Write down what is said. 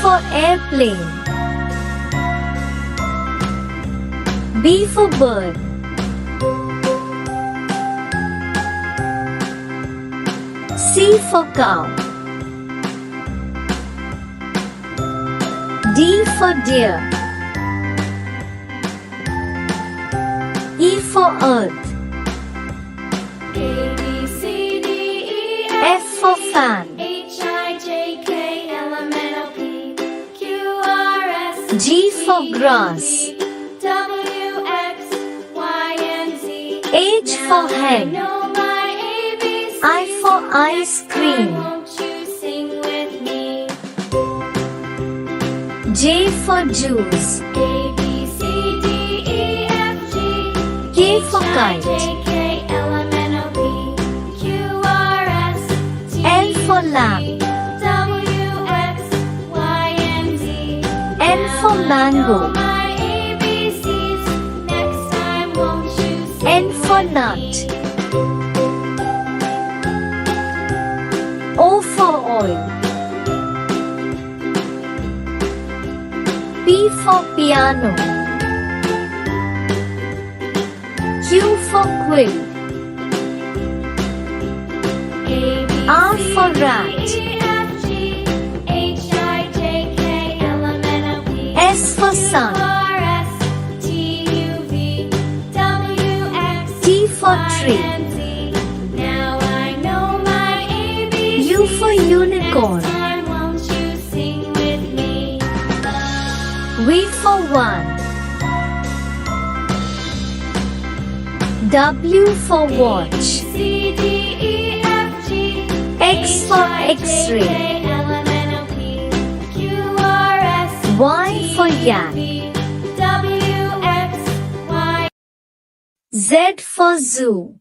for airplane. B for bird. C for cow. D for deer. E for earth. A, B, C, D, E, F for fan. H, I, J, K, L, M, N, O, P, Q, R, S, G for grass. W, X, Y, and Z. H for I hen. know my ABCs. I for ice cream. Won't you sing with me? J for juice. A, B, C, D, E, F, G. K for H, I, kite. J, K, L, M, N, O, P, Q, R, S, T, L for U, lamb. V, W, X, Y, and Z. N for mango. My ABCs. Next time, won't you sing N for with nut. me? O for oil. P for piano. Q for quill. A, B, R C, for D, rat. E, F, G, H, I, J, K, L, M, N, O, P, S for Q, sun. R, S, T, U, V, W, X, T for Y, tree. and Z. Now I know my ABCs. U for unicorn. Next time, won't you sing with me? V for one. W for watch. C, D, E, F, G, X for X-ray. K, L, M, N, O, P, Q, R, S, Y for yak. V, W, X, Y. Z for zoo.